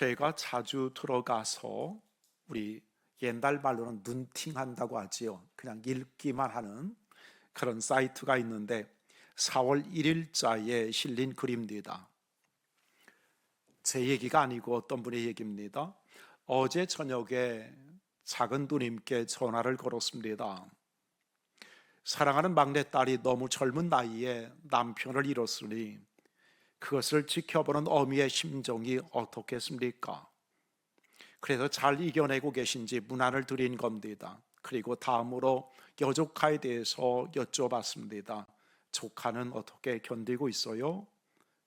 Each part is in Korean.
제가 자주 들어가서 우리 옛날 말로는 눈팅한다고 하지요. 그냥 읽기만 하는 그런 사이트가 있는데 4월 1일자에 실린 글입니다. 제 얘기가 아니고 어떤 분의 얘기입니다. 어제 저녁에 작은 누님께 전화를 걸었습니다. 사랑하는 막내딸이 너무 젊은 나이에 남편을 잃었으니 그것을 지켜보는 어미의 심정이 어떻겠습니까? 그래서 잘 이겨내고 계신지 문안을 드린 겁니다. 그리고 다음으로 여조카에 대해서 여쭤봤습니다. 조카는 어떻게 견디고 있어요?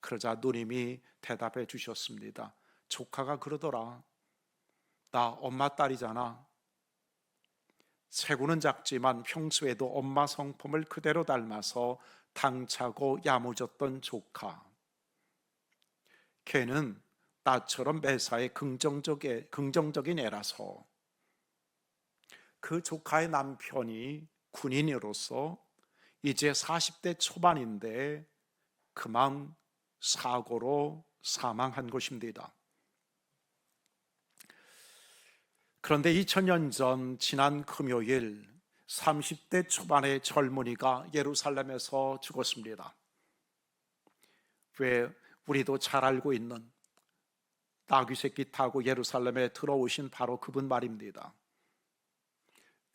그러자 누님이 대답해 주셨습니다. 조카가 그러더라. 나 엄마 딸이잖아. 체구는 작지만 평소에도 엄마 성품을 그대로 닮아서 당차고 야무졌던 조카. 걔는 나처럼 매사에 긍정적인 애라서. 그 조카의 남편이 군인으로서 이제 40대 초반인데 그만 사고로 사망한 것입니다. 그런데 2000년 전 지난 금요일 30대 초반의 젊은이가 예루살렘에서 죽었습니다. 왜 우리도 잘 알고 있는 나귀 새끼 타고 예루살렘에 들어오신 바로 그분 말입니다.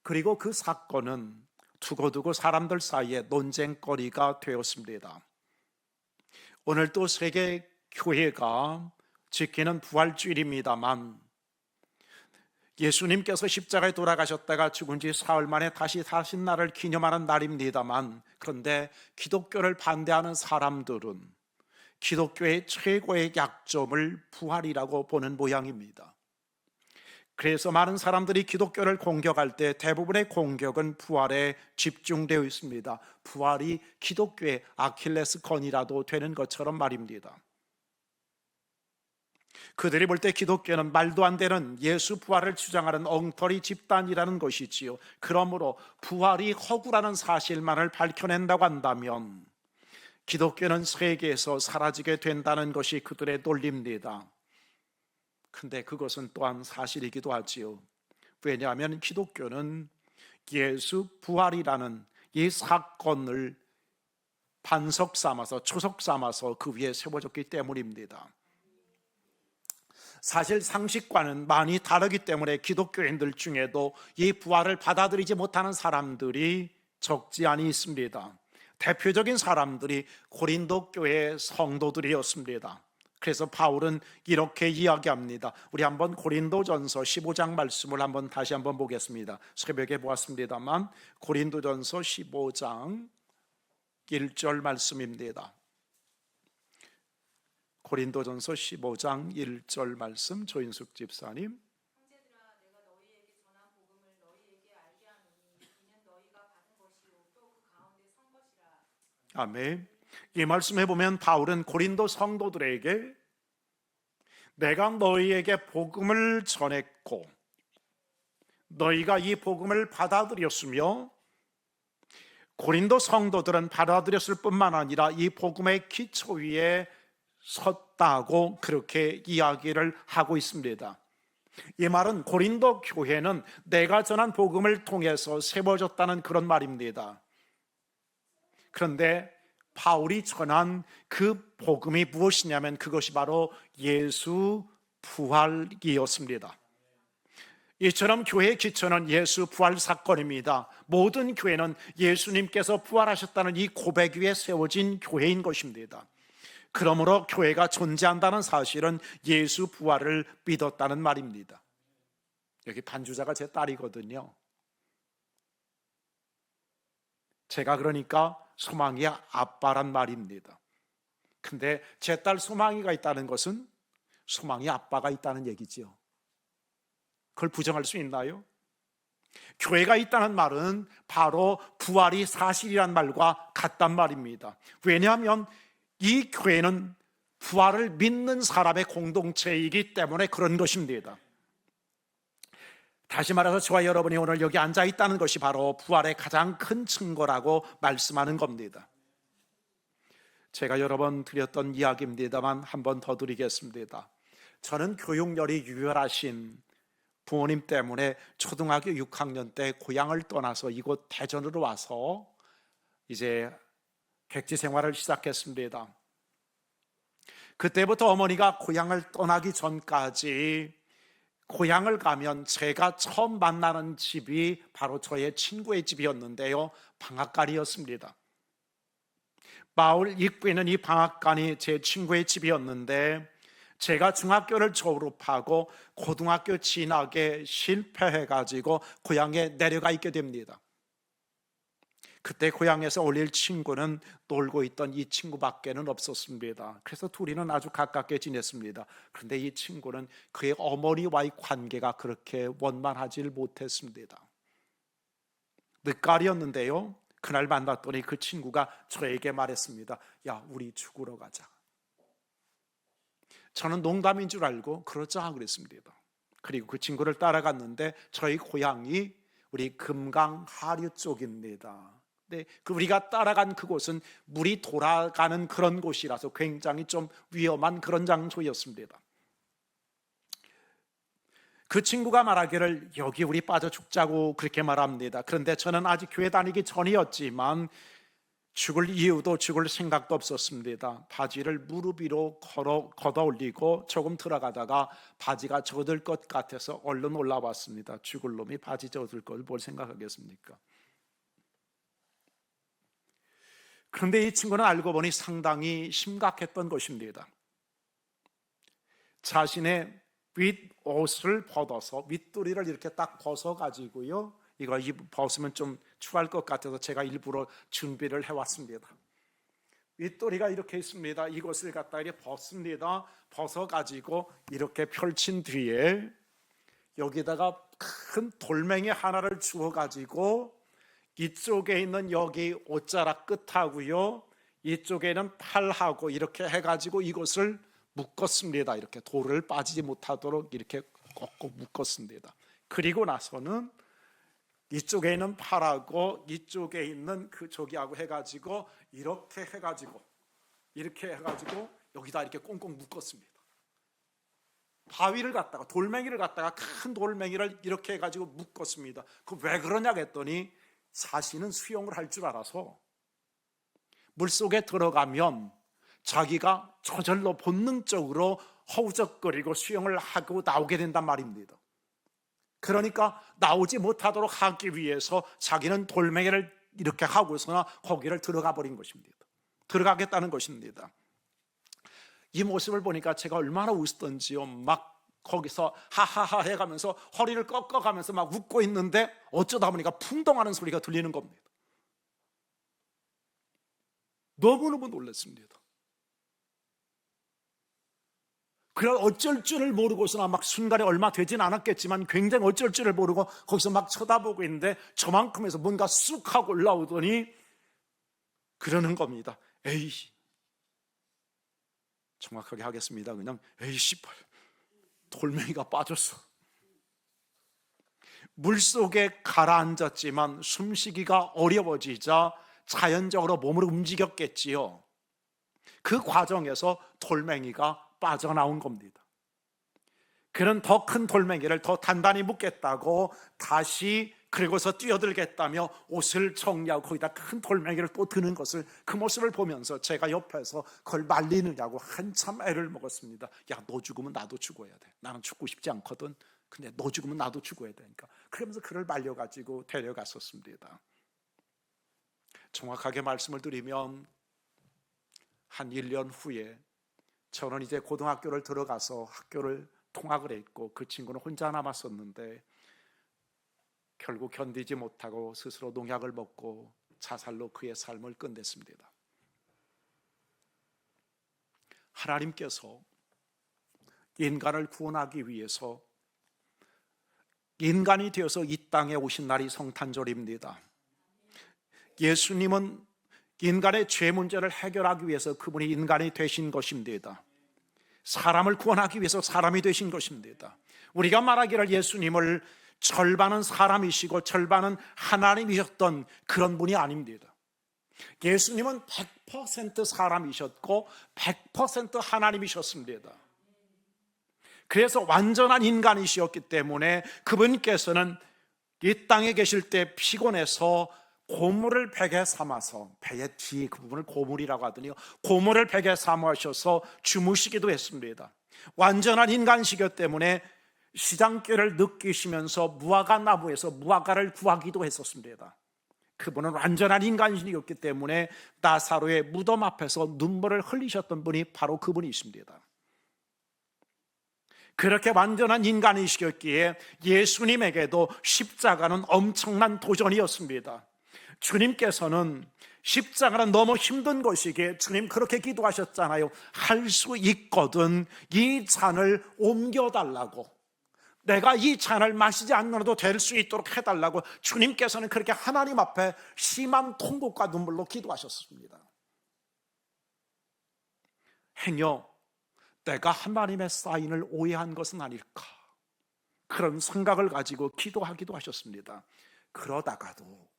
그리고 그 사건은 두고두고 사람들 사이에 논쟁거리가 되었습니다. 오늘 또 세계 교회가 지키는 부활주일입니다만 예수님께서 십자가에 돌아가셨다가 죽은 지 사흘 만에 다시 사신 날을 기념하는 날입니다만, 그런데 기독교를 반대하는 사람들은 기독교의 최고의 약점을 부활이라고 보는 모양입니다. 그래서 많은 사람들이 기독교를 공격할 때 대부분의 공격은 부활에 집중되어 있습니다. 부활이 기독교의 아킬레스건이라도 되는 것처럼 말입니다. 그들이 볼 때 기독교는 말도 안 되는 예수 부활을 주장하는 엉터리 집단이라는 것이지요. 그러므로 부활이 허구라는 사실만을 밝혀낸다고 한다면 기독교는 세계에서 사라지게 된다는 것이 그들의 논리입니다. 근데 그것은 또한 사실이기도 하지요. 왜냐하면 기독교는 예수 부활이라는 이 사건을 반석 삼아서 초석 삼아서 그 위에 세워졌기 때문입니다. 사실 상식과는 많이 다르기 때문에 기독교인들 중에도 이 부활을 받아들이지 못하는 사람들이 적지 않이 있습니다. 대표적인 사람들이 고린도 교회 성도들이었습니다. 그래서 바울은 이렇게 이야기합니다. 우리 한번 고린도전서 15장 말씀을 다시 한번 보겠습니다. 새벽에 보았습니다만 고린도전서 15장 1절 말씀입니다. 고린도전서 15장 1절 말씀, 조인숙 집사님. 형제들아, 내가 너희에게 전한 복음을 너희에게 알게 하노니 이는 너희가 받은 것이요 또 그 가운데 선 것이라. 아멘. 이 말씀해 보면 바울은 고린도 성도들에게 내가 너희에게 복음을 전했고 너희가 이 복음을 받아들였으며 고린도 성도들은 받아들였을 뿐만 아니라 이 복음의 기초 위에 섰다고 그렇게 이야기를 하고 있습니다. 이 말은 고린도 교회는 내가 전한 복음을 통해서 세워졌다는 그런 말입니다. 그런데 바울이 전한 그 복음이 무엇이냐면 그것이 바로 예수 부활이었습니다. 이처럼 교회의 기초는 예수 부활 사건입니다. 모든 교회는 예수님께서 부활하셨다는 이 고백 위에 세워진 교회인 것입니다. 그러므로 교회가 존재한다는 사실은 예수 부활을 믿었다는 말입니다. 여기 반주자가 제 딸이거든요. 제가 그러니까 소망이 아빠란 말입니다. 근데 제 딸 소망이가 있다는 것은 소망이 아빠가 있다는 얘기죠. 그걸 부정할 수 있나요? 교회가 있다는 말은 바로 부활이 사실이란 말과 같단 말입니다. 왜냐하면 이 교회는 부활을 믿는 사람의 공동체이기 때문에 그런 것입니다. 다시 말해서 저와 여러분이 오늘 여기 앉아 있다는 것이 바로 부활의 가장 큰 증거라고 말씀하는 겁니다. 제가 여러 번 드렸던 이야기입니다만 한 번 더 드리겠습니다. 저는 교육열이 유혈하신 부모님 때문에 초등학교 6학년 때 고향을 떠나서 이곳 대전으로 와서 이제 객지 생활을 시작했습니다. 그때부터 어머니가 고향을 떠나기 전까지 고향을 가면 제가 처음 만나는 집이 바로 저의 친구의 집이었는데요. 방앗간이었습니다. 마을 입구에 있는 이 방앗간이 제 친구의 집이었는데 제가 중학교를 졸업하고 고등학교 진학에 실패해가지고 고향에 내려가 있게 됩니다. 그때 고향에서 올릴 친구는 놀고 있던 이 친구밖에는 없었습니다. 그래서 둘이는 아주 가깝게 지냈습니다. 그런데 이 친구는 그의 어머니와의 관계가 그렇게 원만하지 못했습니다. 늦가을이었는데요, 그날 만났더니 그 친구가 저에게 말했습니다. 야, 우리 죽으러 가자. 저는 농담인 줄 알고 그러자 그랬습니다. 그리고 그 친구를 따라갔는데 저희 고향이 우리 금강 하류 쪽입니다. 네, 우리가 따라간 그곳은 물이 돌아가는 그런 곳이라서 굉장히 좀 위험한 그런 장소였습니다. 그 친구가 말하기를 여기 우리 빠져 죽자고 그렇게 말합니다. 그런데 저는 아직 교회 다니기 전이었지만 죽을 이유도 죽을 생각도 없었습니다. 바지를 무릎 위로 걷어 올리고 조금 들어가다가 바지가 젖을 것 같아서 얼른 올라왔습니다. 죽을 놈이 바지 젖을 걸 뭘 생각하겠습니까? 그런데 이 친구는 알고 보니 상당히 심각했던 것입니다. 자신의 윗옷을 벗어서 윗도리를 이렇게 딱 벗어가지고요, 이거 벗으면 좀 추할 것 같아서 제가 일부러 준비를 해왔습니다. 윗도리가 이렇게 있습니다. 이것을 갖다 이렇게 벗습니다. 벗어가지고 이렇게 펼친 뒤에 여기다가 큰 돌멩이 하나를 주워가지고 이쪽에 있는 여기 옷자락 끝하고요, 이쪽에는 팔하고 이렇게 해가지고 이것을 묶었습니다. 이렇게 돌을 빠지지 못하도록 이렇게 꼭꼭 묶었습니다. 그리고 나서는 이쪽에 있는 팔하고 이쪽에 있는 그 저기하고 해가지고 이렇게 해가지고 여기다 이렇게 꽁꽁 묶었습니다. 바위를 갖다가 돌멩이를 갖다가 큰 돌멩이를 이렇게 해가지고 묶었습니다. 그 왜 그러냐 했더니 자신은 수영을 할 줄 알아서 물속에 들어가면 자기가 저절로 본능적으로 허우적거리고 수영을 하고 나오게 된단 말입니다. 그러니까 나오지 못하도록 하기 위해서 자기는 돌멩이를 이렇게 하고서나 거기를 들어가 버린 것입니다. 들어가겠다는 것입니다. 이 모습을 보니까 제가 얼마나 웃었던지요. 막 거기서 하하하 해가면서 허리를 꺾어가면서 막 웃고 있는데 어쩌다 보니까 풍덩하는 소리가 들리는 겁니다. 너무너무 놀랐습니다. 그래 어쩔 줄을 모르고서나 막 순간에 얼마 되진 않았겠지만 굉장히 어쩔 줄을 모르고 거기서 막 쳐다보고 있는데 저만큼에서 뭔가 쑥 하고 올라오더니 그러는 겁니다. 에이, 정확하게 하겠습니다. 그냥 에이 씨발, 돌멩이가 빠졌어. 물속에 가라앉았지만 숨쉬기가 어려워지자 자연적으로 몸을 움직였겠지요. 그 과정에서 돌멩이가 빠져나온 겁니다. 그는 더 큰 돌멩이를 더 단단히 묶겠다고 다시 그리고서 뛰어들겠다며 옷을 정리하고 거기다 큰 돌멩이를 또 드는 것을, 그 모습을 보면서 제가 옆에서 그걸 말리느냐고 한참 애를 먹었습니다. 야, 너 죽으면 나도 죽어야 돼. 나는 죽고 싶지 않거든. 근데 너 죽으면 나도 죽어야 되니까. 그러면서 그를 말려가지고 데려갔었습니다. 정확하게 말씀을 드리면 한 1년 후에 저는 이제 고등학교를 들어가서 학교를 통학을 했고 그 친구는 혼자 남았었는데 결국 견디지 못하고 스스로 농약을 먹고 자살로 그의 삶을 끝냈습니다. 하나님께서 인간을 구원하기 위해서 인간이 되어서 이 땅에 오신 날이 성탄절입니다. 예수님은 인간의 죄 문제를 해결하기 위해서 그분이 인간이 되신 것입니다. 사람을 구원하기 위해서 사람이 되신 것입니다. 우리가 말하기를 예수님을 절반은 사람이시고 절반은 하나님이셨던 그런 분이 아닙니다. 예수님은 100% 사람이셨고 100% 하나님이셨습니다. 그래서 완전한 인간이시었기 때문에 그분께서는 이 땅에 계실 때 피곤해서 고물을 베개 삼아서, 배의 뒤 그 부분을 고물이라고 하더니요, 고물을 베개 삼으셔서 주무시기도 했습니다. 완전한 인간시기 때문에 시장길을 느끼시면서 무화과 나무에서 무화과를 구하기도 했었습니다. 그분은 완전한 인간이었기 때문에 나사로의 무덤 앞에서 눈물을 흘리셨던 분이 바로 그분이십니다. 그렇게 완전한 인간이시기에 예수님에게도 십자가는 엄청난 도전이었습니다. 주님께서는 십자가는 너무 힘든 것이기에 주님 그렇게 기도하셨잖아요. 할 수 있거든 이 잔을 옮겨달라고, 내가 이 잔을 마시지 않더라도 될 수 있도록 해달라고 주님께서는 그렇게 하나님 앞에 심한 통곡과 눈물로 기도하셨습니다. 행여 내가 하나님의 사인을 오해한 것은 아닐까, 그런 생각을 가지고 기도하기도 하셨습니다. 그러다가도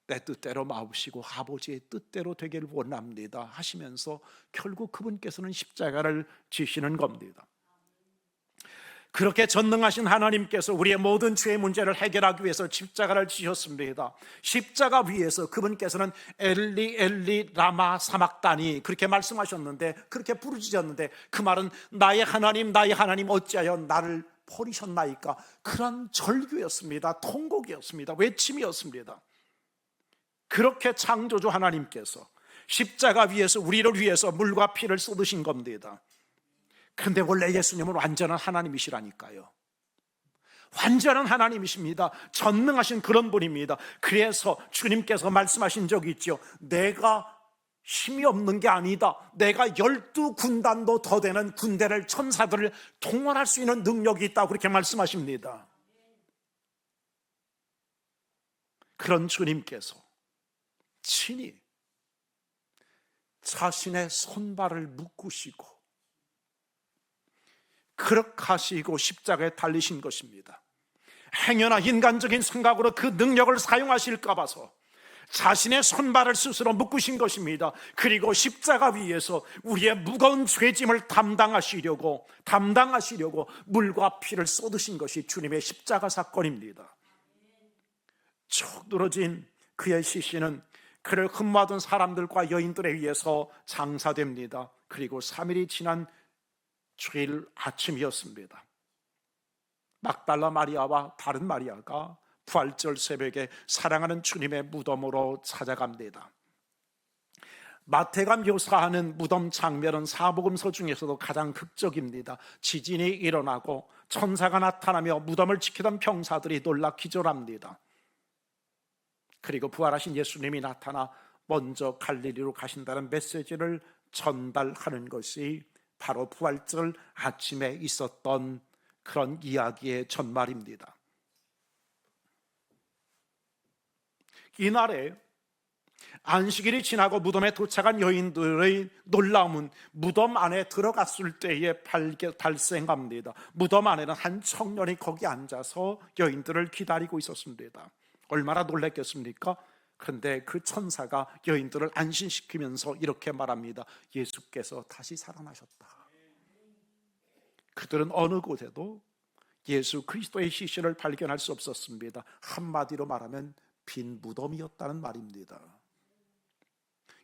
내 뜻대로 마옵시고 아버지의 뜻대로 되기를 원합니다 하시면서 결국 그분께서는 십자가를 지시는 겁니다. 그렇게 전능하신 하나님께서 우리의 모든 죄의 문제를 해결하기 위해서 십자가를 지셨습니다. 십자가 위에서 그분께서는 엘리 엘리 라마 사막다니 그렇게 말씀하셨는데, 그렇게 부르짖었는데, 그 말은 나의 하나님 어찌하여 나를 버리셨나이까, 그런 절규였습니다. 통곡이었습니다. 외침이었습니다. 그렇게 창조주 하나님께서 십자가 위에서 우리를 위해서 물과 피를 쏟으신 겁니다. 그런데 원래 예수님은 완전한 하나님이시라니까요. 완전한 하나님이십니다. 전능하신 그런 분입니다. 그래서 주님께서 말씀하신 적이 있죠. 내가 힘이 없는 게 아니다, 내가 12군단도 더 되는 군대를, 천사들을 동원할 수 있는 능력이 있다고 그렇게 말씀하십니다. 그런 주님께서 친히 자신의 손발을 묶으시고 그렇게 하시고 십자가에 달리신 것입니다. 행여나 인간적인 생각으로 그 능력을 사용하실까 봐서 자신의 손발을 스스로 묶으신 것입니다. 그리고 십자가 위에서 우리의 무거운 죄짐을 담당하시려고 물과 피를 쏟으신 것이 주님의 십자가 사건입니다. 쭉 늘어진 그의 시신은 그를 흠모하던 사람들과 여인들에 의해서 장사됩니다. 그리고 3일이 지난 주일 아침이었습니다. 막달라 마리아와 다른 마리아가 부활절 새벽에 사랑하는 주님의 무덤으로 찾아갑니다. 마태가 묘사하는 무덤 장면은 사복음서 중에서도 가장 극적입니다. 지진이 일어나고 천사가 나타나며 무덤을 지키던 병사들이 놀라 기절합니다. 그리고 부활하신 예수님이 나타나 먼저 갈릴리로 가신다는 메시지를 전달하는 것이 바로 부활절 아침에 있었던 그런 이야기의 전말입니다. 이날에 안식일이 지나고 무덤에 도착한 여인들의 놀라움은 무덤 안에 들어갔을 때에 발생합니다. 무덤 안에는 한 청년이 거기 앉아서 여인들을 기다리고 있었습니다. 얼마나 놀랐겠습니까? 그런데 그 천사가 여인들을 안심시키면서 이렇게 말합니다. 예수께서 다시 살아나셨다. 그들은 어느 곳에도 예수 그리스도의 시신을 발견할 수 없었습니다. 한마디로 말하면 빈 무덤이었다는 말입니다.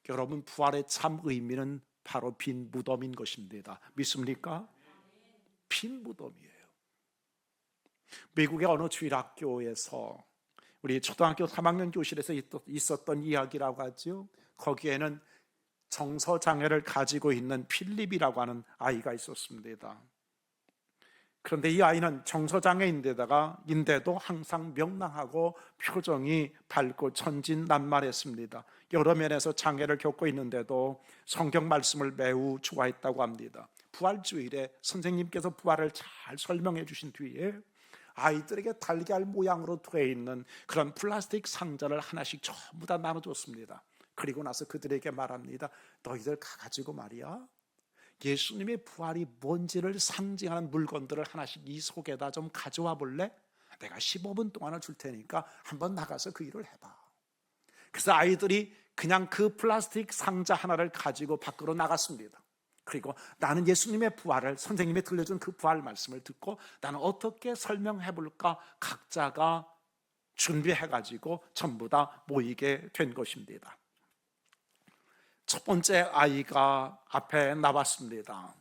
여러분, 부활의 참 의미는 바로 빈 무덤인 것입니다. 믿습니까? 빈 무덤이에요. 미국의 어느 주일학교에서 우리 초등학교 3학년 교실에서 있었던 이야기라고 하죠. 거기에는 정서장애를 가지고 있는 필립이라고 하는 아이가 있었습니다. 그런데 이 아이는 정서장애인데도 항상 명랑하고 표정이 밝고 천진난만했습니다. 여러 면에서 장애를 겪고 있는데도 성경 말씀을 매우 좋아했다고 합니다. 부활주일에 선생님께서 부활을 잘 설명해 주신 뒤에 아이들에게 달걀 모양으로 되어 있는 그런 플라스틱 상자를 하나씩 전부 다 나눠줬습니다. 그리고 나서 그들에게 말합니다. 너희들 가가지고 말이야, 예수님의 부활이 뭔지를 상징하는 물건들을 하나씩 이 속에다 좀 가져와 볼래? 내가 15분 동안을 줄 테니까 한번 나가서 그 일을 해봐. 그래서 아이들이 그냥 그 플라스틱 상자 하나를 가지고 밖으로 나갔습니다. 그리고 나는 예수님의 부활을, 선생님이 들려준 그 부활 말씀을 듣고 나는 어떻게 설명해 볼까 각자가 준비해가지고 전부 다 모이게 된 것입니다. 첫 번째 아이가 앞에 나왔습니다.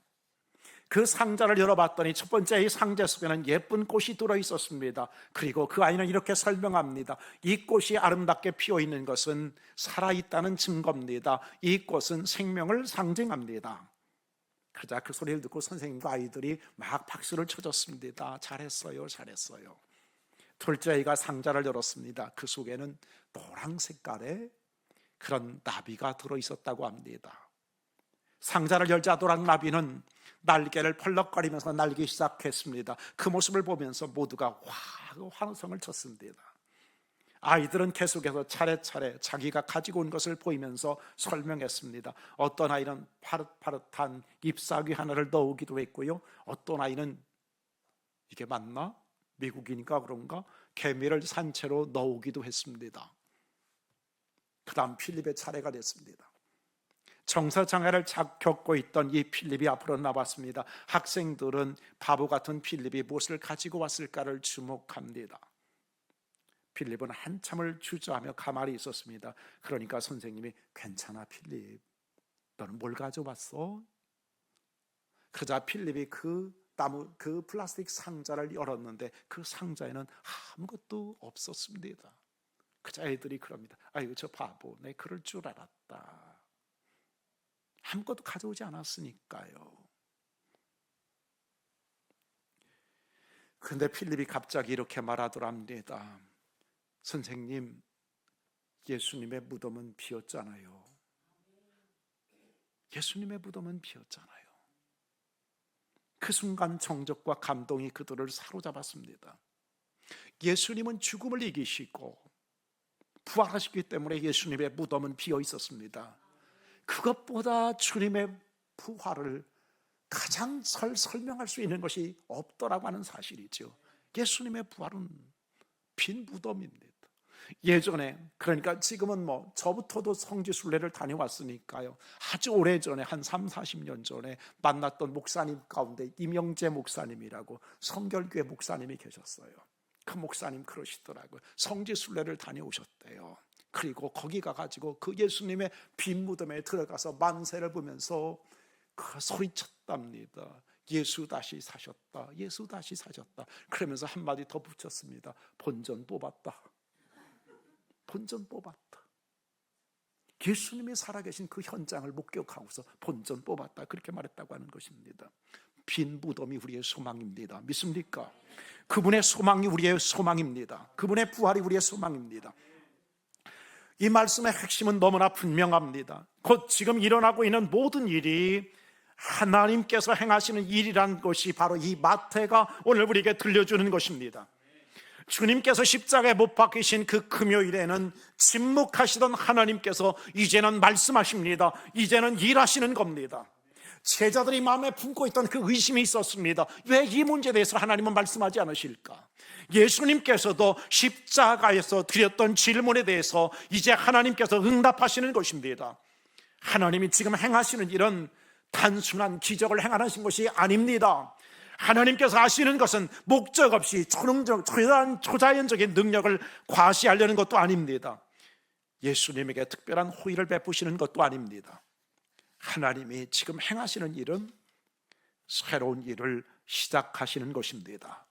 그 상자를 열어봤더니 첫 번째 이 상자 속에는 예쁜 꽃이 들어있었습니다. 그리고 그 아이는 이렇게 설명합니다. 이 꽃이 아름답게 피어있는 것은 살아있다는 증거입니다. 이 꽃은 생명을 상징합니다. 그러자 그 소리를 듣고 선생님과 아이들이 막 박수를 쳐줬습니다. 잘했어요, 잘했어요. 둘째 아이가 상자를 열었습니다. 그 속에는 노란 색깔의 그런 나비가 들어있었다고 합니다. 상자를 열자 노란 나비는 날개를 펄럭거리면서 날기 시작했습니다. 그 모습을 보면서 모두가 환호성을 쳤습니다. 아이들은 계속해서 차례차례 자기가 가지고 온 것을 보이면서 설명했습니다. 어떤 아이는 파릇파릇한 잎사귀 하나를 넣기도 했고요, 어떤 아이는 이게 맞나? 미국이니까 그런가? 개미를 산채로 넣기도 했습니다. 그 다음 필립의 차례가 됐습니다. 정서장애를 겪고 있던 이 필립이 앞으로 나왔습니다. 학생들은 바보 같은 필립이 무엇을 가지고 왔을까를 주목합니다. 필립은 한참을 주저하며 가만히 있었습니다. 그러니까 선생님이 괜찮아 필립, 너는 뭘 가져왔어? 그러자 필립이 그 플라스틱 상자를 열었는데 그 상자에는 아무것도 없었습니다. 그자 애들이 그럽니다. 아이고 저 바보, 내 그럴 줄 알았다. 아무것도 가져오지 않았으니까요. 그런데 필립이 갑자기 이렇게 말하더랍니다. 선생님, 예수님의 무덤은 비었잖아요. 예수님의 무덤은 비었잖아요. 그 순간 정적과 감동이 그들을 사로잡았습니다. 예수님은 죽음을 이기시고 부활하시기 때문에 예수님의 무덤은 비어 있었습니다. 그것보다 주님의 부활을 가장 설명할 수 있는 것이 없더라고 하는 사실이죠. 예수님의 부활은 빈 무덤입니다. 예전에, 그러니까 지금은 저부터도 성지순례를 다녀왔으니까요, 아주 오래전에 한 30-40년 전에 만났던 목사님 가운데 이명재 목사님이라고 성결교회 목사님이 계셨어요. 그 목사님 그러시더라고요. 성지순례를 다녀오셨대요. 그리고 거기 가가지고 그 예수님의 빈 무덤에 들어가서 만세를 보면서 그 소리쳤답니다. 예수 다시 사셨다, 예수 다시 사셨다. 그러면서 한마디 더 붙였습니다. 본전 뽑았다, 본전 뽑았다. 예수님이 살아계신 그 현장을 목격하고서 본전 뽑았다, 그렇게 말했다고 하는 것입니다. 빈 무덤이 우리의 소망입니다. 믿습니까? 그분의 소망이 우리의 소망입니다. 그분의 부활이 우리의 소망입니다. 이 말씀의 핵심은 너무나 분명합니다. 곧 지금 일어나고 있는 모든 일이 하나님께서 행하시는 일이라는 것이 바로 이 마태가 오늘 우리에게 들려주는 것입니다. 주님께서 십자가에 못 박히신 그 금요일에는 침묵하시던 하나님께서 이제는 말씀하십니다. 이제는 일하시는 겁니다. 제자들이 마음에 품고 있던 그 의심이 있었습니다. 왜 이 문제에 대해서 하나님은 말씀하지 않으실까? 예수님께서도 십자가에서 드렸던 질문에 대해서 이제 하나님께서 응답하시는 것입니다. 하나님이 지금 행하시는 일은 단순한 기적을 행하신 것이 아닙니다. 하나님께서 하시는 것은 목적 없이 초자연적인 능력을 과시하려는 것도 아닙니다. 예수님에게 특별한 호의를 베푸시는 것도 아닙니다. 하나님이 지금 행하시는 일은 새로운 일을 시작하시는 것입니다.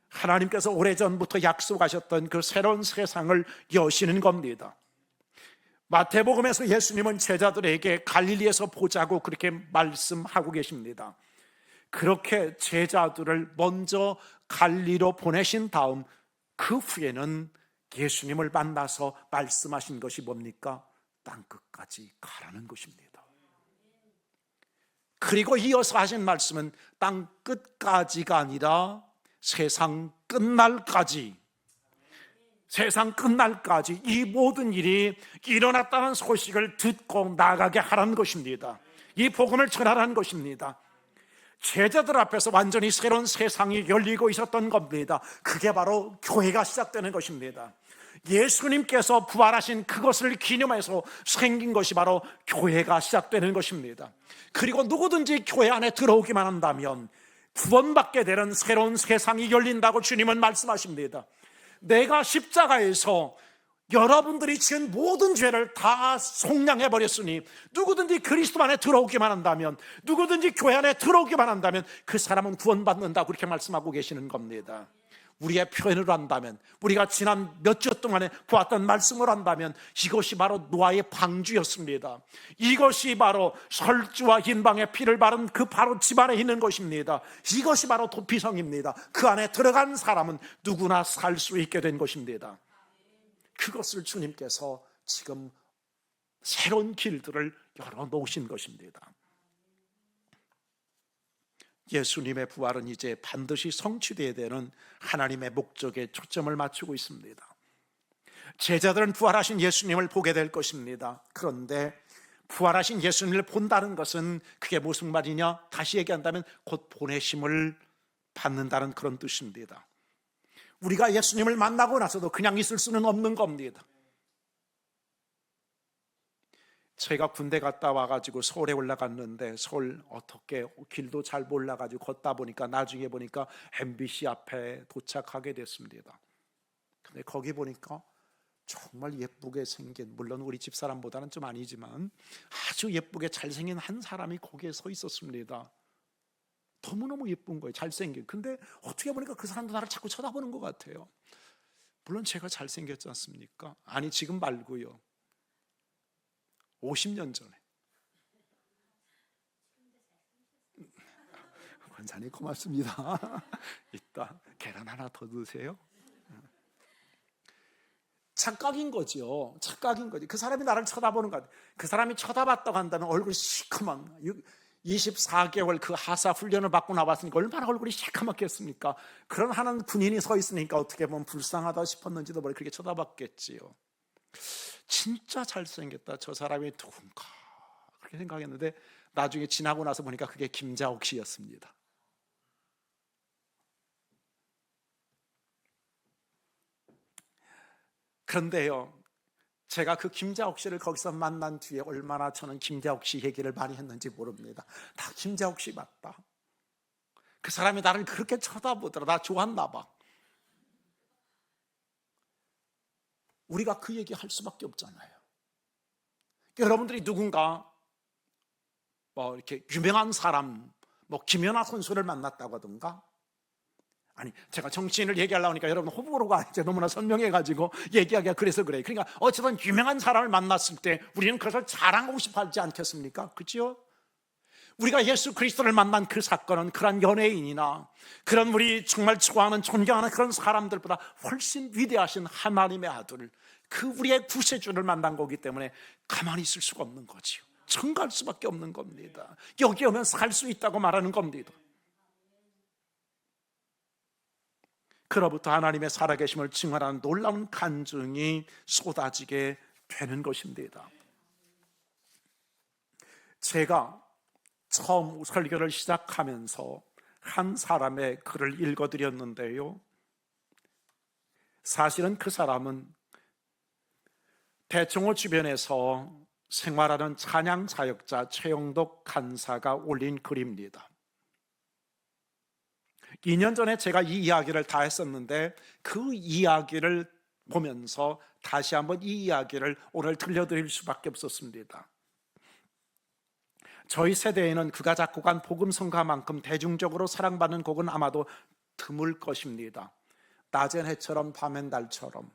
하나님께서 오래전부터 약속하셨던 그 새로운 세상을 여시는 겁니다. 마태복음에서 예수님은 제자들에게 갈릴리에서 보자고 그렇게 말씀하고 계십니다. 그렇게 제자들을 먼저 갈릴리로 보내신 다음 그 후에는 예수님을 만나서 말씀하신 것이 뭡니까? 땅끝까지 가라는 것입니다. 그리고 이어서 하신 말씀은 땅끝까지가 아니라 세상 끝날까지, 세상 끝날까지 이 모든 일이 일어났다는 소식을 듣고 나가게 하라는 것입니다. 이 복음을 전하라는 것입니다. 제자들 앞에서 완전히 새로운 세상이 열리고 있었던 겁니다. 그게 바로 교회가 시작되는 것입니다. 예수님께서 부활하신 그것을 기념해서 생긴 것이 바로 교회가 시작되는 것입니다. 그리고 누구든지 교회 안에 들어오기만 한다면 구원받게 되는 새로운 세상이 열린다고 주님은 말씀하십니다. 내가 십자가에서 여러분들이 지은 모든 죄를 다 속량해버렸으니 누구든지 그리스도 안에 들어오기만 한다면, 누구든지 교회 안에 들어오기만 한다면 그 사람은 구원받는다고 그렇게 말씀하고 계시는 겁니다. 우리의 표현으로 한다면, 우리가 지난 몇 주 동안에 보았던 말씀을 한다면 이것이 바로 노아의 방주였습니다. 이것이 바로 설주와 흰방의 피를 바른 그 바로 집안에 있는 것입니다. 이것이 바로 도피성입니다. 그 안에 들어간 사람은 누구나 살 수 있게 된 것입니다. 그것을 주님께서 지금 새로운 길들을 열어놓으신 것입니다. 예수님의 부활은 이제 반드시 성취되어야 되는 하나님의 목적에 초점을 맞추고 있습니다. 제자들은 부활하신 예수님을 보게 될 것입니다. 그런데 부활하신 예수님을 본다는 것은 그게 무슨 말이냐? 다시 얘기한다면 곧 보내심을 받는다는 그런 뜻입니다. 우리가 예수님을 만나고 나서도 그냥 있을 수는 없는 겁니다. 제가 군대 갔다 와가지고 서울에 올라갔는데 서울 어떻게 길도 잘 몰라가지고 걷다 보니까 나중에 보니까 MBC 앞에 도착하게 됐습니다. 근데 거기 보니까 정말 예쁘게 생긴, 물론 우리 집사람보다는 좀 아니지만 아주 예쁘게 잘생긴 한 사람이 거기에 서 있었습니다. 너무너무 예쁜 거예요. 잘생긴. 근데 어떻게 보니까 그 사람도 나를 자꾸 쳐다보는 것 같아요. 물론 제가 잘생겼지 않습니까? 아니, 지금 말고요. 50년 전에. 권사님 고맙습니다. 이따 계란 하나 더 드세요. 착각인 거죠. 착각인 거지. 그 사람이 나를 쳐다보는 것 같아요. 그 사람이 쳐다봤다고 한다면 얼굴이 시커먼, 24개월 그 하사 훈련을 받고 나왔으니까 얼마나 얼굴이 시커멓겠습니까? 그런 하는 군인이 서 있으니까 어떻게 보면 불쌍하다 싶었는지도 모르게 그렇게 쳐다봤겠지요. 진짜 잘생겼다, 저 사람이 누군가, 그렇게 생각했는데 나중에 지나고 나서 보니까 그게 김자옥 씨였습니다. 그런데요, 제가 그 김자옥 씨를 거기서 만난 뒤에 얼마나 저는 김자옥 씨 얘기를 많이 했는지 모릅니다. 다 김자옥 씨 맞다. 그 사람이 나를 그렇게 쳐다보더라. 나 좋았나 봐. 우리가 그 얘기 할 수밖에 없잖아요. 여러분들이 누군가 이렇게 유명한 사람, 김연아 선수를 만났다고 하던가, 아니, 제가 정치인을 얘기하려고 하니까 여러분 호불호가 이제 너무나 선명해가지고 얘기하기가 그래서 그래요. 그러니까 어쨌든 유명한 사람을 만났을 때 우리는 그것을 자랑하고 싶어 하지 않겠습니까? 그렇죠? 우리가 예수 그리스도를 만난 그 사건은 그런 연예인이나 그런 우리 정말 좋아하는 존경하는 그런 사람들보다 훨씬 위대하신 하나님의 아들, 그 우리의 구세주를 만난 거기 때문에 가만히 있을 수가 없는 거지요. 청가할 수밖에 없는 겁니다. 여기 오면 살 수 있다고 말하는 겁니다. 그로부터 하나님의 살아계심을 증언하는 놀라운 간증이 쏟아지게 되는 것입니다. 제가 처음 설교를 시작하면서 한 사람의 글을 읽어드렸는데요, 사실은 그 사람은 대청호 주변에서 생활하는 찬양 사역자 최영덕 간사가 올린 글입니다. 2년 전에 제가 이 이야기를 다 했었는데 그 이야기를 보면서 다시 한번 이 이야기를 오늘 들려드릴 수밖에 없었습니다. 저희 세대에는 그가 작곡한 복음성가만큼 대중적으로 사랑받는 곡은 아마도 드물 것입니다. 낮엔 해처럼 밤엔 달처럼,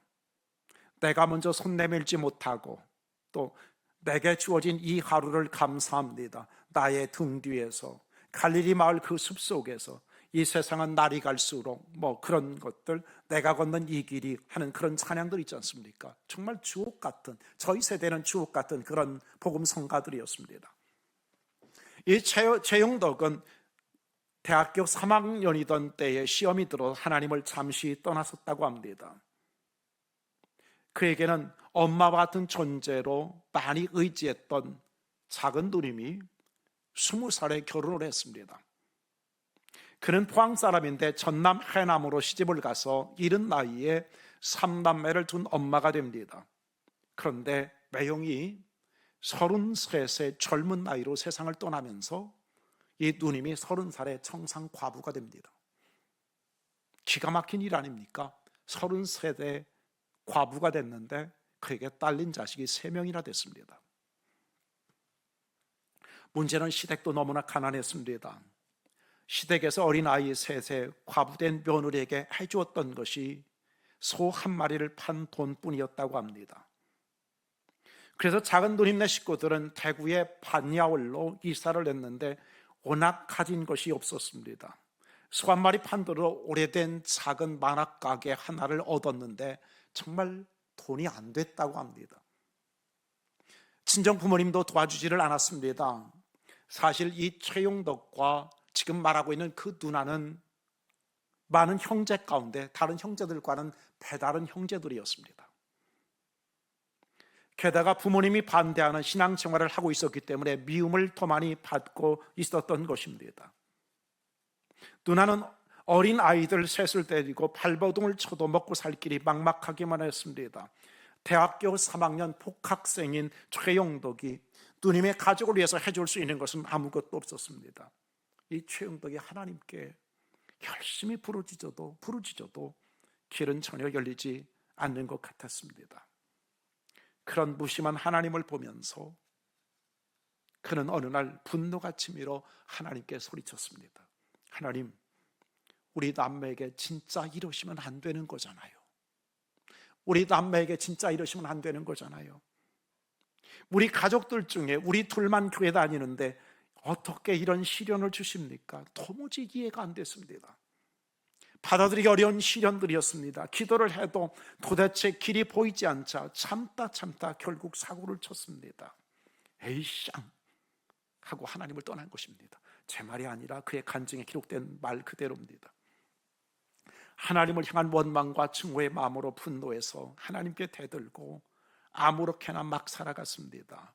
내가 먼저 손 내밀지 못하고, 또 내게 주어진 이 하루를 감사합니다, 나의 등 뒤에서, 갈릴리 마을 그 숲속에서, 이 세상은 날이 갈수록, 그런 것들, 내가 걷는 이 길이 하는 그런 찬양들 있지 않습니까? 정말 주옥 같은, 저희 세대는 주옥 같은 그런 복음성가들이었습니다. 이 최영덕은 대학교 3학년이던 때에 시험이 들어 하나님을 잠시 떠났었다고 합니다. 그에게는 엄마와 같은 존재로 많이 의지했던 작은 누님이 20살에 결혼을 했습니다. 그는 포항 사람인데 전남 해남으로 시집을 가서 이른 나이에 3남매를 둔 엄마가 됩니다. 그런데 매형이 33세 젊은 나이로 세상을 떠나면서 이 누님이 30살의 청상 과부가 됩니다. 기가 막힌 일 아닙니까? 33세 과부가 됐는데 그에게 딸린 자식이 3명이나 됐습니다. 문제는 시댁도 너무나 가난했습니다. 시댁에서 어린아이 셋에 과부된 며느리에게 해주었던 것이 소 한 마리를 판 돈뿐이었다고 합니다. 그래서 작은 누님네 식구들은 대구의 반야월로 이사를 했는데 워낙 가진 것이 없었습니다. 소 한 마리 판 돈으로 오래된 작은 만화가게 하나를 얻었는데 정말 돈이 안 됐다고 합니다. 친정 부모님도 도와주지를 않았습니다. 사실 이 최용덕과 지금 말하고 있는 그 누나는 많은 형제 가운데 다른 형제들과는 배다른 형제들이었습니다. 게다가 부모님이 반대하는 신앙생활을 하고 있었기 때문에 미움을 더 많이 받고 있었던 것입니다. 누나는 어린 아이들 셋을 데리고 발버둥을 쳐도 먹고 살 길이 막막하기만 했습니다. 대학교 3학년 복학생인 최용덕이 누님의 가족을 위해서 해줄 수 있는 것은 아무것도 없었습니다. 이 최용덕이 하나님께 열심히 부르짖어도 길은 전혀 열리지 않는 것 같았습니다. 그런 무심한 하나님을 보면서 그는 어느 날 분노가 치밀어 하나님께 소리쳤습니다. 하나님, 우리 남매에게 진짜 이러시면 안 되는 거잖아요. 우리 남매에게 진짜 이러시면 안 되는 거잖아요. 우리 가족들 중에 우리 둘만 교회 다니는데 어떻게 이런 시련을 주십니까? 도무지 이해가 안 됐습니다. 받아들이기 어려운 시련들이었습니다. 기도를 해도 도대체 길이 보이지 않자 참다 결국 사고를 쳤습니다. 에이쌍 하고 하나님을 떠난 것입니다. 제 말이 아니라 그의 간증에 기록된 말 그대로입니다. 하나님을 향한 원망과 증오의 마음으로 분노해서 하나님께 대들고 아무렇게나 막 살아갔습니다.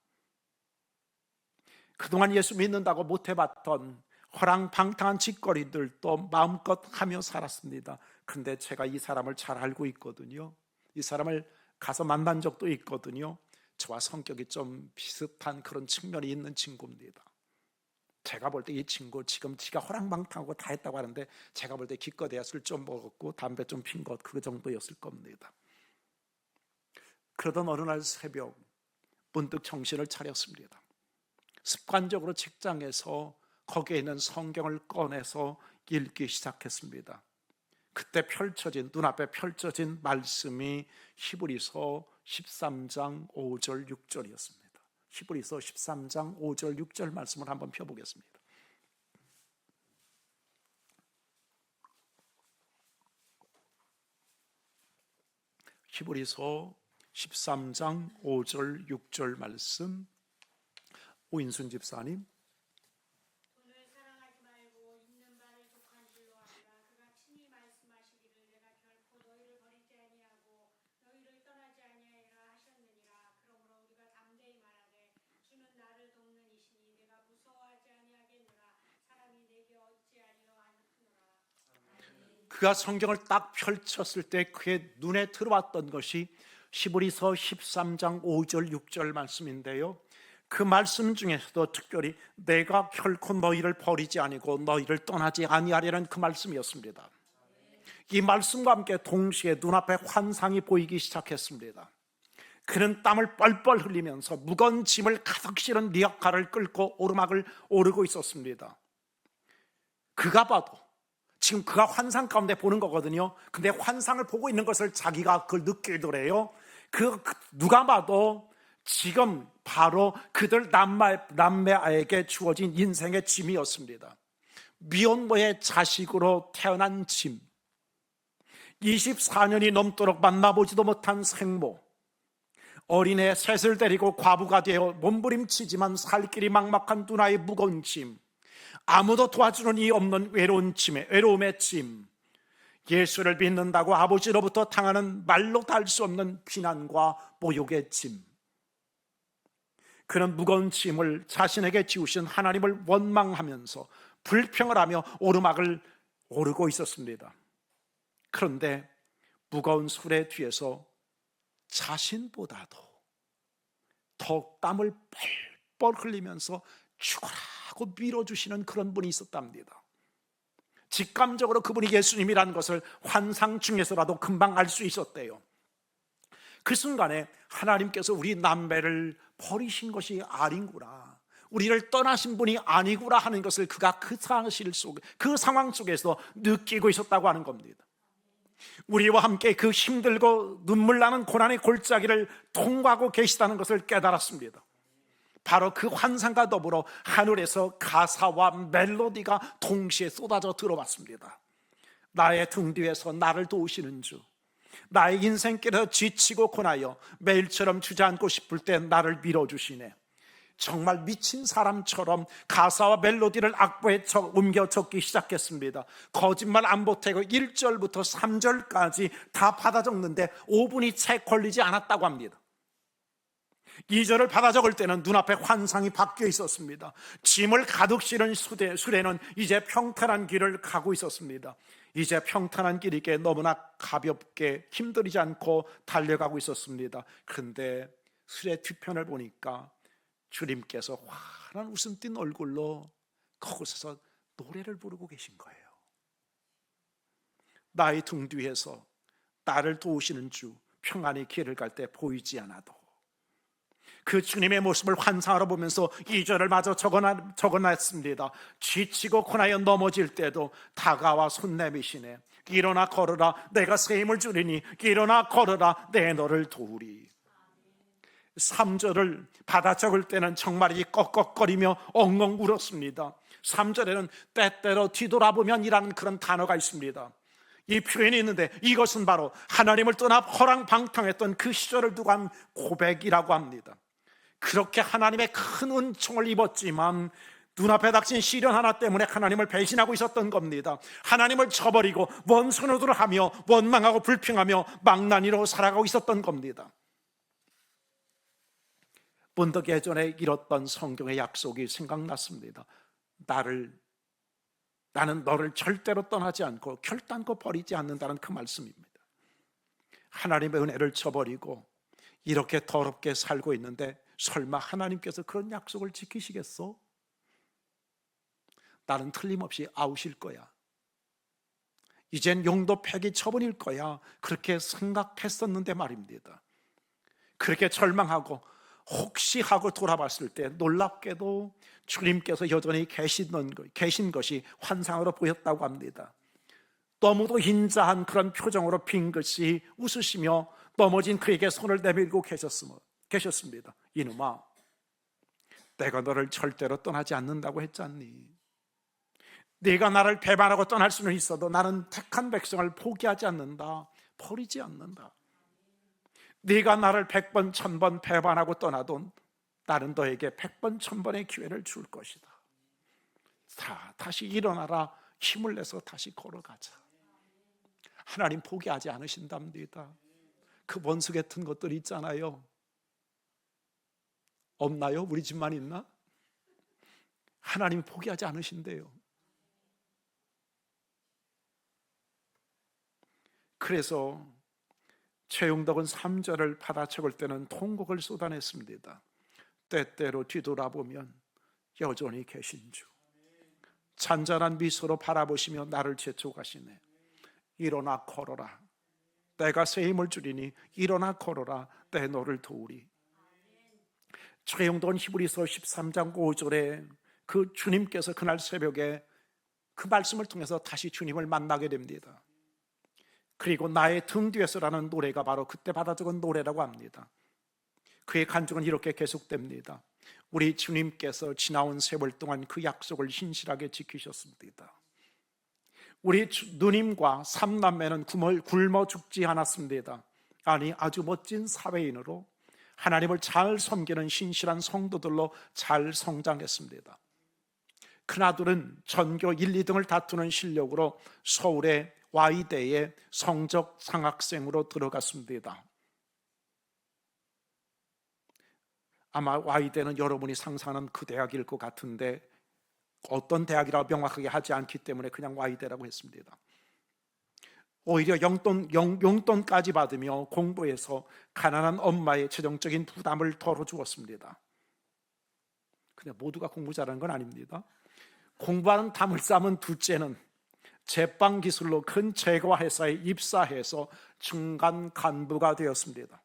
그동안 예수 믿는다고 못해봤던 허랑방탕한 짓거리들도 마음껏 하며 살았습니다. 근데 제가 이 사람을 잘 알고 있거든요. 이 사람을 가서 만난 적도 있거든요. 저와 성격이 좀 비슷한 그런 측면이 있는 친구입니다. 제가 볼 때 이 친구 지금 지가 허랑방탕하고 다 했다고 하는데 제가 볼 때 기껏해야 술 좀 먹었고 담배 좀 핀 것 그 정도였을 겁니다. 그러던 어느 날 새벽 문득 정신을 차렸습니다. 습관적으로 책장에서 거기에 있는 성경을 꺼내서 읽기 시작했습니다. 그때 눈앞에 펼쳐진 말씀이 히브리서 13장 5절 6절이었습니다. 히브리서 13장 5절 6절 말씀을 한번 펴보겠습니다. 히브리서 13장 5절 6절 말씀, 오인순 집사님. 돈을 사랑하지 말고 있는 바를 독한 줄로 알라. 그가 친히 말씀하시기를 내가 결코 너희를 버리지 아니하고 너희를 떠나지 아니하리라 하셨느니라. 그러므로 우리가 담대히 말하되 주는 나를 돕는 이시니 내가 무서워하지 아니하겠노라. 사람이 내게 어찌하리요 하노라. 그가 성경을 딱 펼쳤을 때 그의 눈에 들어왔던 것이 히브리서 13장 5절 6절 말씀인데요. 그 말씀 중에서도 특별히 내가 결코 너희를 버리지 아니고 너희를 떠나지 아니하리라는 그 말씀이었습니다. 이 말씀과 함께 동시에 눈앞에 환상이 보이기 시작했습니다. 그는 땀을 뻘뻘 흘리면서 무거운 짐을 가득 실은 리어카를 끌고 오르막을 오르고 있었습니다. 그가 봐도 지금 그가 환상 가운데 보는 거거든요. 근데 환상을 보고 있는 것을 자기가 그걸 느끼더래요. 누가 봐도 지금 바로 그들 남매에게 주어진 인생의 짐이었습니다. 미혼모의 자식으로 태어난 짐, 24년이 넘도록 만나보지도 못한 생모, 어린애 셋을 데리고 과부가 되어 몸부림치지만 살 길이 막막한 누나의 무거운 짐, 아무도 도와주는 이 없는 외로움의 짐, 예수를 믿는다고 아버지로부터 당하는 말로 다 할 수 없는 비난과 모욕의 짐. 그는 무거운 짐을 자신에게 지우신 하나님을 원망하면서 불평을 하며 오르막을 오르고 있었습니다. 그런데 무거운 수레 뒤에서 자신보다도 더 땀을 뻘뻘 흘리면서 죽어라고 밀어주시는 그런 분이 있었답니다. 직감적으로 그분이 예수님이라는 것을 환상 중에서라도 금방 알 수 있었대요. 그 순간에 하나님께서 우리 남매를 버리신 것이 아니구나, 우리를 떠나신 분이 아니구나 하는 것을 그가 그 사실 속에, 그 상황 속에서 느끼고 있었다고 하는 겁니다. 우리와 함께 그 힘들고 눈물 나는 고난의 골짜기를 통과하고 계시다는 것을 깨달았습니다. 바로 그 환상과 더불어 하늘에서 가사와 멜로디가 동시에 쏟아져 들어왔습니다. 나의 등 뒤에서 나를 도우시는 주, 나의 인생길에서 지치고 고나여 매일처럼 주저앉고 싶을 때 나를 밀어주시네. 정말 미친 사람처럼 가사와 멜로디를 악보에 옮겨 적기 시작했습니다. 거짓말 안 보태고 1절부터 3절까지 다 받아 적는데 5분이 채 걸리지 않았다고 합니다. 2절을 받아 적을 때는 눈앞에 환상이 바뀌어 있었습니다. 짐을 가득 실은 수레는 이제 평탄한 길을 가고 있었습니다. 이제 평탄한 길이기에 너무나 가볍게 힘들이지 않고 달려가고 있었습니다. 그런데 수레 뒤편을 보니까 주님께서 환한 웃음 띤 얼굴로 거기서 노래를 부르고 계신 거예요. 나의 등 뒤에서 나를 도우시는 주, 평안히 길을 갈 때 보이지 않아도. 그 주님의 모습을 환상하러 보면서 2절을 마저 적어놨습니다. 지치고 고나여 넘어질 때도 다가와 손 내미시네. 일어나 걸어라, 내가 새 힘을 주리니 일어나 걸어라, 내 너를 도우리. 3절을 받아 적을 때는 정말 꺽꺽거리며 엉엉 울었습니다. 3절에는 때때로 뒤돌아보면 이라는 그런 단어가 있습니다. 이 표현이 있는데 이것은 바로 하나님을 떠나 허랑방탕했던 그 시절을 두고 한 고백이라고 합니다. 그렇게 하나님의 큰 은총을 입었지만 눈앞에 닥친 시련 하나 때문에 하나님을 배신하고 있었던 겁니다. 하나님을 저버리고 원수노도를 하며 원망하고 불평하며 망나니로 살아가고 있었던 겁니다. 문득 예전에 잃었던 성경의 약속이 생각났습니다. 나는 너를 절대로 떠나지 않고 결단코 버리지 않는다는 그 말씀입니다. 하나님의 은혜를 저버리고 이렇게 더럽게 살고 있는데 설마 하나님께서 그런 약속을 지키시겠어? 나는 틀림없이 아웃일 거야, 이젠 용도 폐기 처분일 거야, 그렇게 생각했었는데 말입니다. 그렇게 절망하고 혹시 하고 돌아봤을 때 놀랍게도 주님께서 여전히 계신 것이 환상으로 보였다고 합니다. 너무도 인자한 그런 표정으로 빙긋이 웃으시며 넘어진 그에게 손을 내밀고 계셨습니다. 이놈아, 내가 너를 절대로 떠나지 않는다고 했잖니. 네가 나를 배반하고 떠날 수는 있어도 나는 택한 백성을 포기하지 않는다, 버리지 않는다. 네가 나를 100번 1000번 배반하고 떠나도 나는 너에게 100번 1000번의 기회를 줄 것이다. 다시 일어나라, 힘을 내서 다시 걸어가자. 하나님 포기하지 않으신답니다. 그 원수 같은 것들 있잖아요. 없나요? 우리 집만 있나? 하나님 포기하지 않으신대요. 그래서 최용덕은 3절을 받아 적을 때는 통곡을 쏟아냈습니다. 때때로 뒤돌아보면 여전히 계신 주, 잔잔한 미소로 바라보시며 나를 재촉하시네. 일어나 걸어라, 내가 새 힘을 주리니 일어나 걸어라, 내 너를 도우리. 최용덕은 히브리서 13장 5절에 그 주님께서 그날 새벽에 그 말씀을 통해서 다시 주님을 만나게 됩니다. 그리고 나의 등 뒤에서라는 노래가 바로 그때 받아 적은 노래라고 합니다. 그의 간증은 이렇게 계속됩니다. 우리 주님께서 지나온 세월 동안 그 약속을 신실하게 지키셨습니다. 우리 누님과 삼남매는 굶어 죽지 않았습니다. 아니, 아주 멋진 사회인으로 하나님을 잘 섬기는 신실한 성도들로 잘 성장했습니다. 큰아들은 전교 1, 2등을 다투는 실력으로 서울의 Y대에 성적 상학생으로 들어갔습니다. 아마 Y대는 여러분이 상상하는 그 대학일 것 같은데 어떤 대학이라고 명확하게 하지 않기 때문에 그냥 Y대라고 했습니다. 오히려 용돈까지 받으며 공부해서 가난한 엄마의 재정적인 부담을 덜어주었습니다. 근데 모두가 공부 잘하는 건 아닙니다. 공부하는 담을 쌓은 둘째는 제빵 기술로 큰 제과 회사에 입사해서 중간 간부가 되었습니다.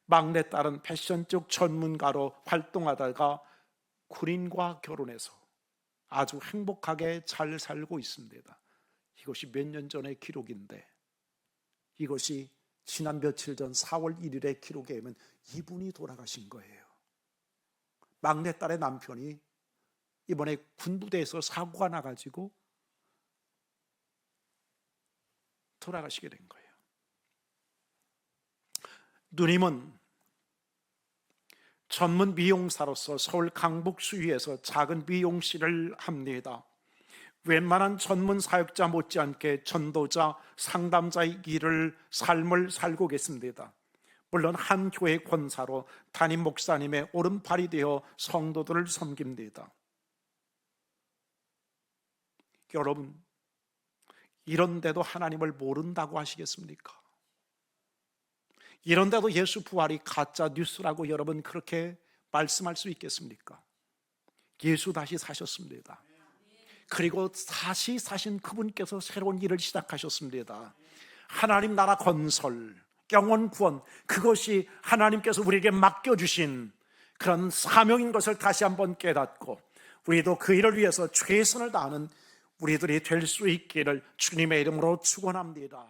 막내딸은 패션 쪽 전문가로 활동하다가 군인과 결혼해서 아주 행복하게 잘 살고 있습니다. 이것이 몇 년 전의 기록인데, 이것이 지난 며칠 전 4월 1일의 기록에 의하면 이분이 돌아가신 거예요. 막내딸의 남편이 이번에 군부대에서 사고가 나가지고 돌아가시게 된 거예요. 누님은 전문 미용사로서 서울 강북수위에서 작은 미용실을 합니다. 웬만한 전문 사역자 못지않게 전도자, 상담자의 삶을 살고 계십니다. 물론 한 교회 권사로 담임 목사님의 오른팔이 되어 성도들을 섬깁니다. 여러분, 이런데도 하나님을 모른다고 하시겠습니까? 이런데도 예수 부활이 가짜 뉴스라고 여러분 그렇게 말씀할 수 있겠습니까? 예수 다시 사셨습니다. 그리고 다시 사신 그분께서 새로운 일을 시작하셨습니다. 하나님 나라 건설, 영혼 구원, 그것이 하나님께서 우리에게 맡겨주신 그런 사명인 것을 다시 한번 깨닫고 우리도 그 일을 위해서 최선을 다하는 우리들이 될 수 있기를 주님의 이름으로 축원합니다.